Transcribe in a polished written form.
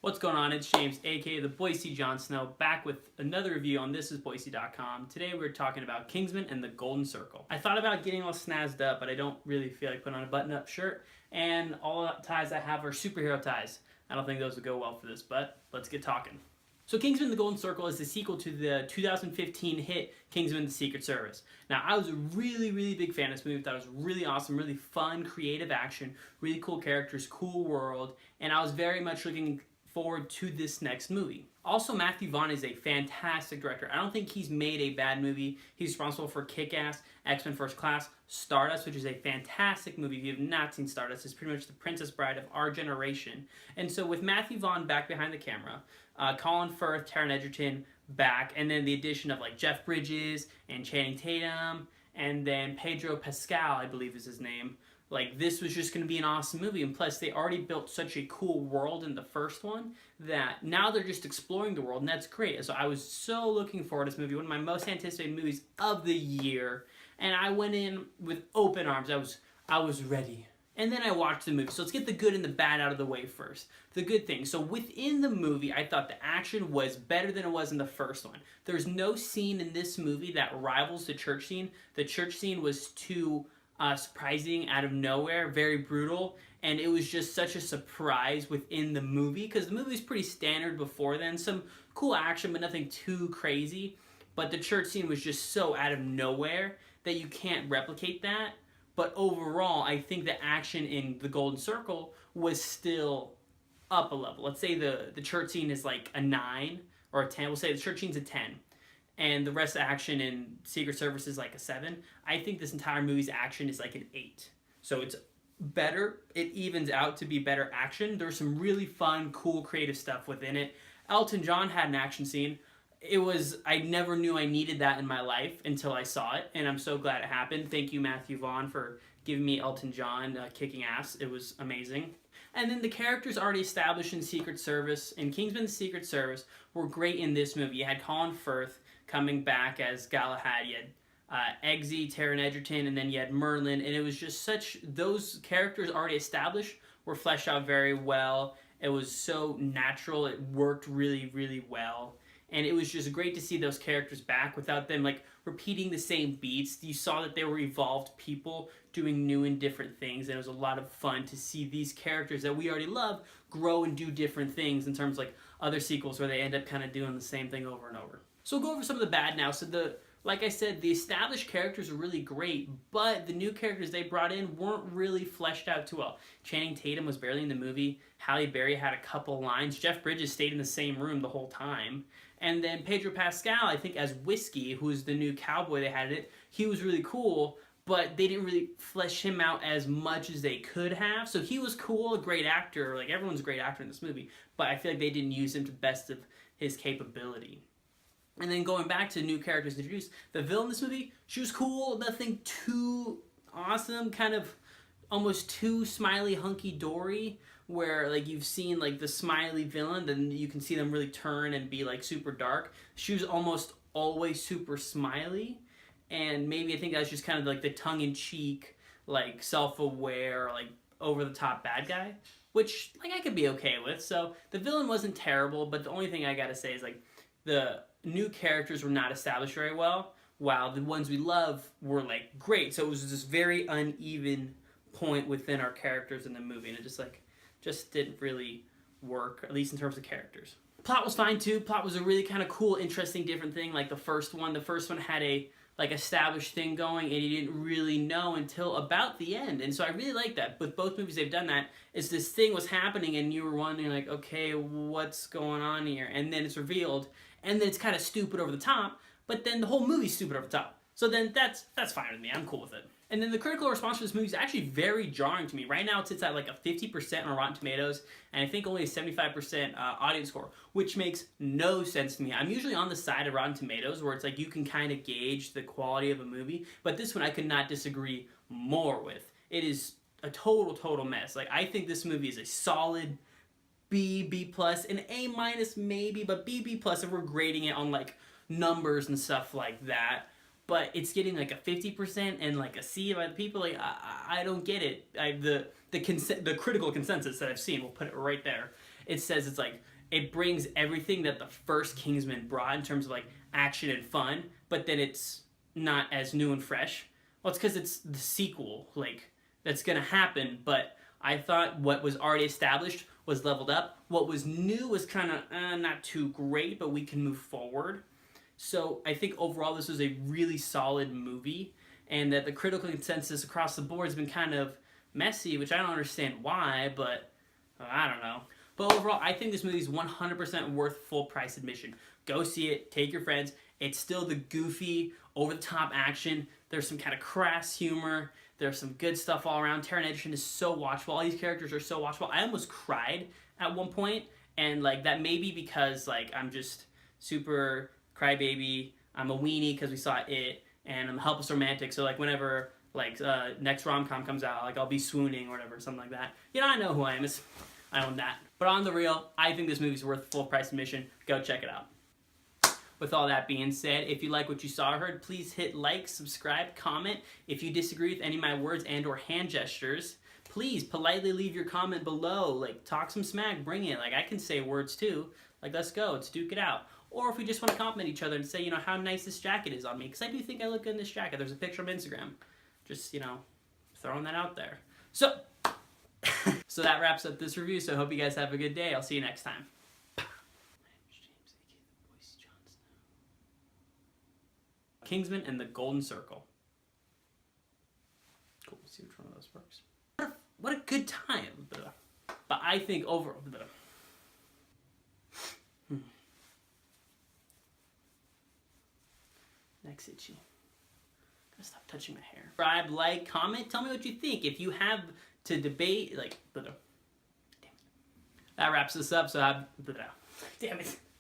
What's going on? It's James, aka the Boise Jon Snow, back with another review on thisisboise.com. Today we're talking about Kingsman and the Golden Circle. I thought about getting all snazzed up, but I don't really feel like putting on a button-up shirt, and all the ties I have are superhero ties. I don't think those would go well for this, but let's get talking. So Kingsman the Golden Circle is the sequel to the 2015 hit Kingsman the Secret Service. Now, I was a really big fan of this movie. I thought it was really awesome, really fun, creative action, really cool characters, cool world, and I was very much looking forward to this next movie. Also, Matthew Vaughn is a fantastic director. I don't think he's made a bad movie. He's responsible for Kick-Ass, X-Men First Class, Stardust, which is a fantastic movie. If you have not seen Stardust, it's pretty much the Princess Bride of our generation. And so with Matthew Vaughn back behind the camera, Colin Firth, Taron Egerton back, and then the addition of like Jeff Bridges and Channing Tatum, and then Pedro Pascal, I believe is his name. Like, this was just going to be an awesome movie, and plus they already built such a cool world in the first one that now they're just exploring the world, and that's great. So I was so looking forward to this movie, one of my most anticipated movies of the year, and I went in with open arms. I was ready. And then I watched the movie. So let's get the good and the bad out of the way first. The good thing. So within the movie, I thought the action was better than it was in the first one. There's no scene in this movie that rivals the church scene. The church scene was too surprising, out of nowhere, very brutal, and it was just such a surprise within the movie, because the movie's pretty standard before then. Some cool action, but nothing too crazy. But the church scene was just so out of nowhere that you can't replicate that. But overall, I think the action in the Golden Circle was still up a level. Let's say the church scene is like a 9 or a 10. We'll say the church scene's a 10. And the rest of the action in Secret Service is like a 7. I think this entire movie's action is like an 8. So it's better. It evens out to be better action. There's some really fun, cool, creative stuff within it. Elton John had an action scene. I never knew I needed that in my life until I saw it, and I'm so glad it happened. Thank you, Matthew Vaughn, for giving me Elton John kicking ass. It was amazing. And then the characters already established in Secret Service, in Kingsman the Secret Service, were great in this movie. You had Colin Firth coming back as Galahad, you had Eggsy, Taron Egerton, and then you had Merlin, and it was just those characters already established were fleshed out very well. It was so natural, it worked really well, and it was just great to see those characters back without them like repeating the same beats. You saw that they were evolved people doing new and different things, and it was a lot of fun to see these characters that we already love grow and do different things in terms of like other sequels where they end up kind of doing the same thing over and over. So we'll go over some of the bad now. So like I said, the established characters are really great, but the new characters they brought in weren't really fleshed out too well. Channing Tatum was barely in the movie. Halle Berry had a couple lines. Jeff Bridges stayed in the same room the whole time. And then Pedro Pascal, I think as Whiskey, who's the new cowboy they had in it, he was really cool, but they didn't really flesh him out as much as they could have. So he was cool, a great actor. Like, everyone's a great actor in this movie, but I feel like they didn't use him to the best of his capability. And then going back to new characters introduced, the villain in this movie, she was cool, nothing too awesome, kind of almost too smiley, hunky-dory, where like you've seen like the smiley villain, then you can see them really turn and be like super dark. She was almost always super smiley, and maybe I think that's just kind of like the tongue-in-cheek, like self-aware, like over-the-top bad guy, which like I could be okay with. So the villain wasn't terrible, but the only thing I gotta say is like the new characters were not established very well, while the ones we love were like great. So it was this very uneven point within our characters in the movie, and it just didn't really work, at least in terms of characters. Plot was fine too. Plot was a really kind of cool, interesting, different thing. Like the first one had a like established thing going, and you didn't really know until about the end. And so I really like that. With both movies they've done that, is this thing was happening and you were wondering like, okay, what's going on here? And then it's revealed, and then it's kind of stupid over the top, but then the whole movie's stupid over the top. So then that's fine with me. I'm cool with it. And then the critical response to this movie is actually very jarring to me. Right now it sits at like a 50% on Rotten Tomatoes, and I think only a 75% audience score, which makes no sense to me. I'm usually on the side of Rotten Tomatoes where it's like you can kind of gauge the quality of a movie, but this one I could not disagree more with. It is a total mess. Like, I think this movie is a solid B+, an A- maybe, but B+ if we're grading it on like numbers and stuff like that. But it's getting like a 50% and like a C by the people. Like, I don't get it. The critical consensus that I've seen, we'll put it right there. It says it's like it brings everything that the first Kingsman brought in terms of like action and fun, but then it's not as new and fresh. Well, it's because it's the sequel, like, that's gonna happen, but I thought what was already established was leveled up. What was new was kind of not too great, but we can move forward. So I think overall this was a really solid movie, and that the critical consensus across the board has been kind of messy, which I don't understand why, but I don't know. But overall, I think this movie is 100% worth full price admission. Go see it, take your friends. It's still the goofy, over-the-top action. There's some kind of crass humor. There's some good stuff all around. Taron Egerton is so watchable. All these characters are so watchable. I almost cried at one point, and like that may be because like I'm just super crybaby. I'm a weenie because we saw it, and I'm a helpless romantic. So like whenever like next rom-com comes out, like I'll be swooning or whatever, something like that. You know, I know who I am. I own that. But on the real, I think this movie's worth full price admission. Go check it out. With all that being said, if you like what you saw or heard, please hit like, subscribe, comment. If you disagree with any of my words and or hand gestures, please politely leave your comment below. Like, talk some smack, bring it. Like, I can say words too. Like, let's go, let's duke it out. Or if we just want to compliment each other and say, you know, how nice this jacket is on me. Because I do think I look good in this jacket. There's a picture on Instagram. Just, you know, throwing that out there. So, so that wraps up this review. So I hope you guys have a good day. I'll see you next time. Kingsman and the Golden Circle. Cool, let's see which one of those works. What a good time. But I think overall... Neck's itchy. Gotta stop touching my hair. Subscribe, like, comment, tell me what you think. If you have to debate, like... Damn it. That wraps this up, so damn it.